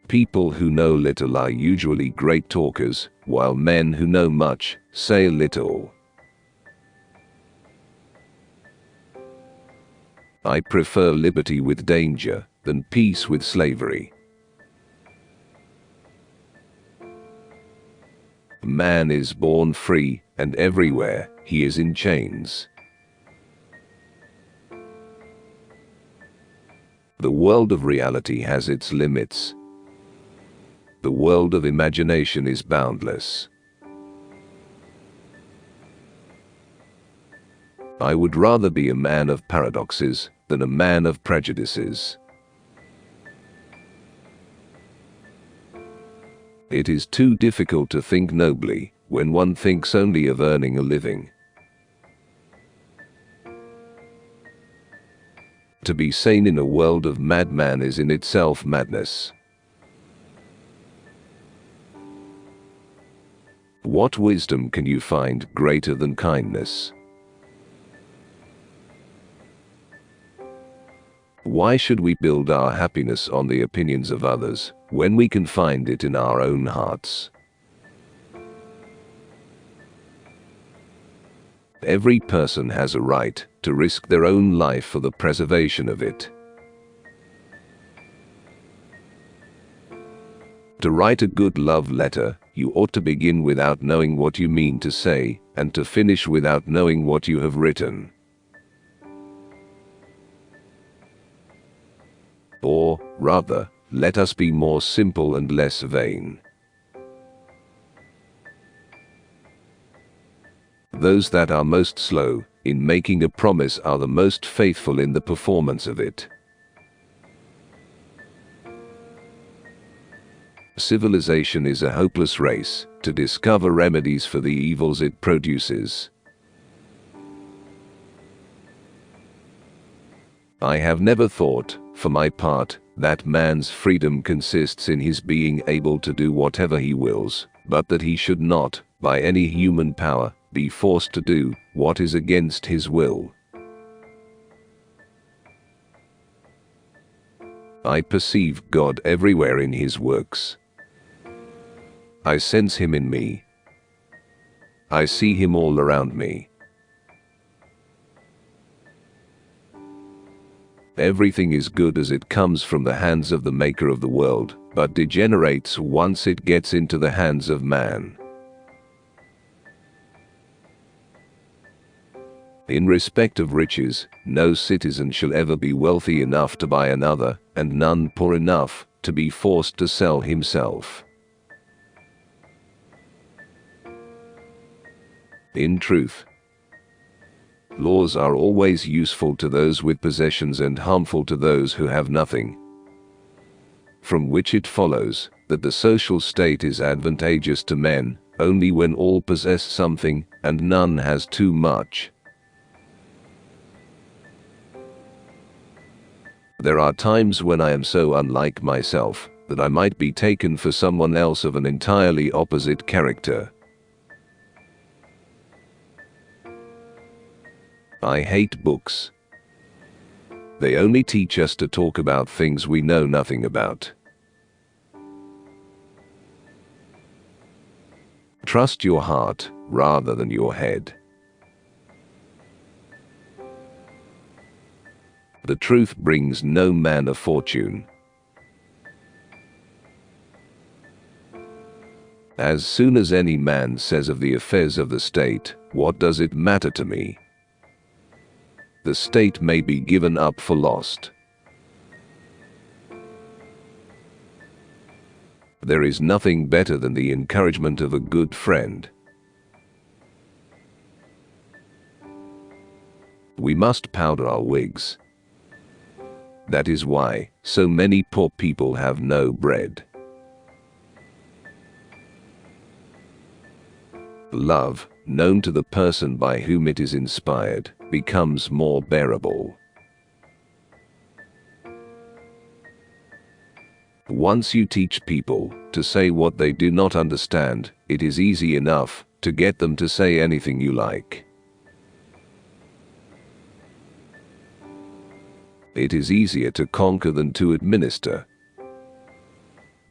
People who know little are usually great talkers, while men who know much say little. I prefer liberty with danger than peace with slavery. Man is born free, and everywhere he is in chains. The world of reality has its limits. The world of imagination is boundless. I would rather be a man of paradoxes than a man of prejudices. It is too difficult to think nobly when one thinks only of earning a living. To be sane in a world of madmen is in itself madness. What wisdom can you find greater than kindness? Why should we build our happiness on the opinions of others, when we can find it in our own hearts? Every person has a right to risk their own life for the preservation of it. To write a good love letter, you ought to begin without knowing what you mean to say, and to finish without knowing what you have written. Or, rather, let us be more simple and less vain. Those that are most slow in making a promise are the most faithful in the performance of it. Civilization is a hopeless race to discover remedies for the evils it produces. I have never thought, for my part, that man's freedom consists in his being able to do whatever he wills, but that he should not, by any human power, be forced to do what is against his will. I perceive God everywhere in his works. I sense him in me. I see him all around me. Everything is good as it comes from the hands of the maker of the world, but degenerates once it gets into the hands of man. In respect of riches, no citizen shall ever be wealthy enough to buy another, and none poor enough to be forced to sell himself. In truth, laws are always useful to those with possessions and harmful to those who have nothing. From which it follows that the social state is advantageous to men only when all possess something and none has too much. There are times when I am so unlike myself that I might be taken for someone else of an entirely opposite character. I hate books. They only teach us to talk about things we know nothing about. Trust your heart rather than your head. The truth brings no man a fortune. As soon as any man says of the affairs of the state, "What does it matter to me?" the state may be given up for lost. There is nothing better than the encouragement of a good friend. We must powder our wigs. That is why so many poor people have no bread. Love, known to the person by whom it is inspired, becomes more bearable. Once you teach people to say what they do not understand, it is easy enough to get them to say anything you like. It is easier to conquer than to administer.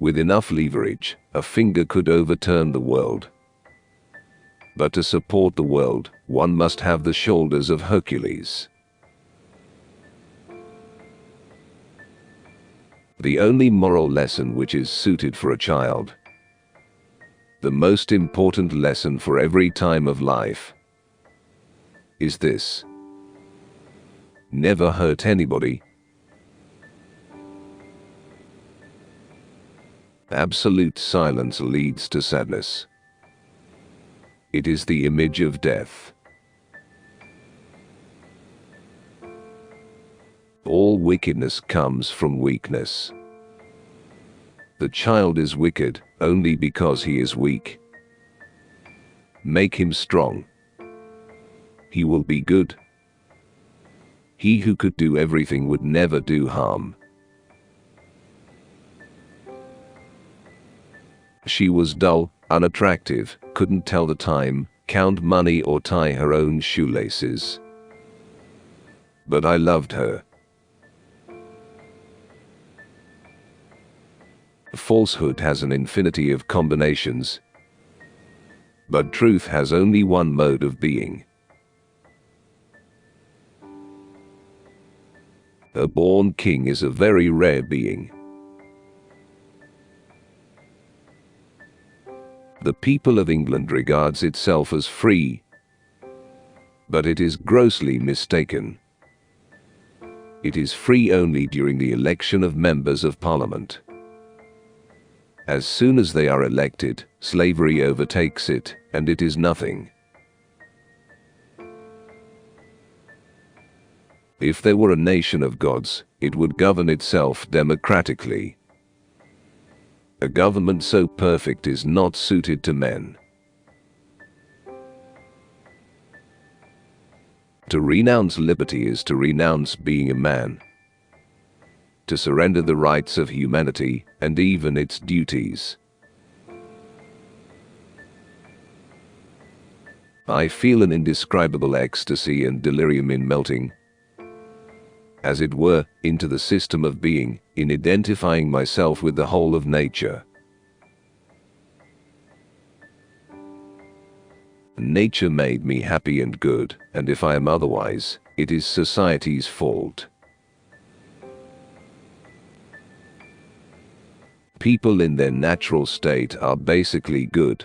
with enough leverage, a finger could overturn the world. But to support the world, one must have the shoulders of Hercules. The only moral lesson which is suited for a child, the most important lesson for every time of life, is this: never hurt anybody. Absolute silence leads to sadness. It is the image of death. All wickedness comes from weakness. The child is wicked only because he is weak. Make him strong. He will be good. He who could do everything would never do harm. She was dull, unattractive, couldn't tell the time, count money or tie her own shoelaces. But I loved her. Falsehood has an infinity of combinations, but truth has only one mode of being. A born king is a very rare being. The people of England regards itself as free, but it is grossly mistaken. It is free only during the election of members of Parliament. As soon as they are elected, slavery overtakes it, and it is nothing. If there were a nation of gods, it would govern itself democratically. A government so perfect is not suited to men. To renounce liberty is to renounce being a man. To surrender the rights of humanity, and even its duties. I feel an indescribable ecstasy and delirium in melting, as it were, into the system of being, in identifying myself with the whole of nature. Nature made me happy and good, and if I am otherwise, it is society's fault. People in their natural state are basically good.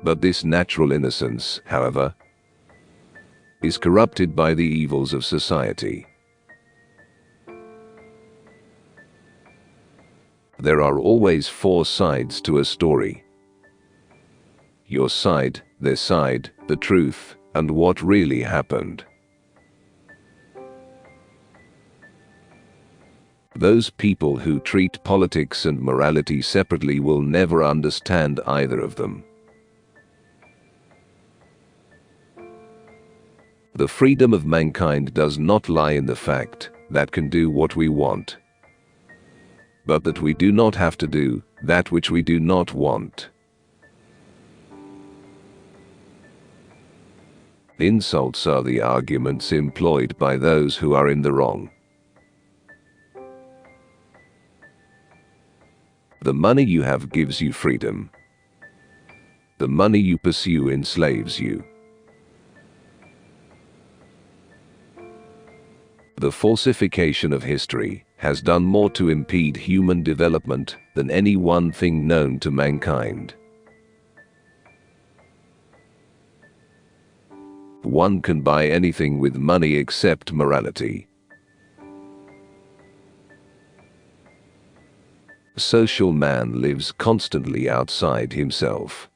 But this natural innocence, however, is corrupted by the evils of society. There are always four sides to a story. Your side, their side, the truth, and what really happened. Those people who treat politics and morality separately will never understand either of them. The freedom of mankind does not lie in the fact that can do what we want, but that we do not have to do that which we do not want. Insults are the arguments employed by those who are in the wrong. The money you have gives you freedom. The money you pursue enslaves you. The falsification of history has done more to impede human development than any one thing known to mankind. One can buy anything with money except morality. Social man lives constantly outside himself.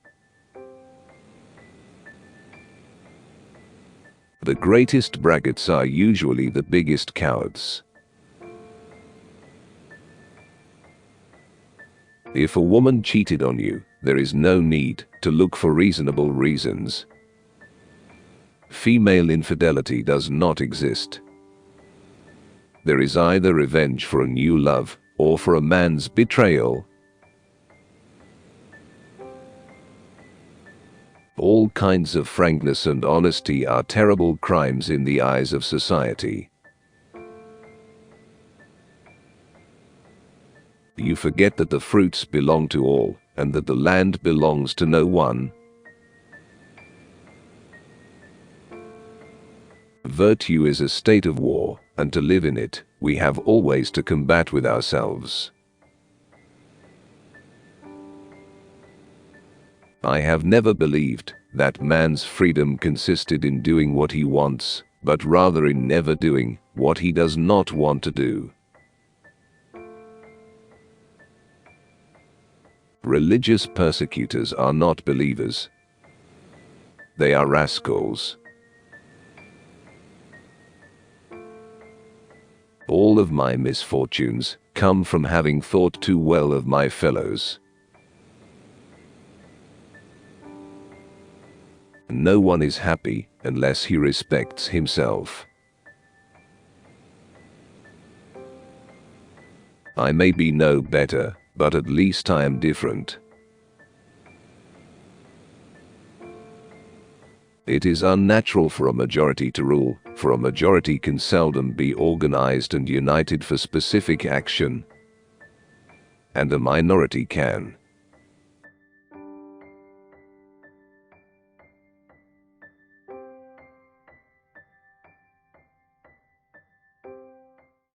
The greatest braggarts are usually the biggest cowards. If a woman cheated on you, there is no need to look for reasonable reasons. Female infidelity does not exist. There is either revenge for a new love, or for a man's betrayal. All kinds of frankness and honesty are terrible crimes in the eyes of society. You forget that the fruits belong to all, and that the land belongs to no one. Virtue is a state of war, and to live in it, we have always to combat with ourselves. I have never believed that man's freedom consisted in doing what he wants, but rather in never doing what he does not want to do. Religious persecutors are not believers. They are rascals. All of my misfortunes come from having thought too well of my fellows. No one is happy unless he respects himself. I may be no better, but at least I am different. It is unnatural for a majority to rule, for a majority can seldom be organized and united for specific action, and a minority can.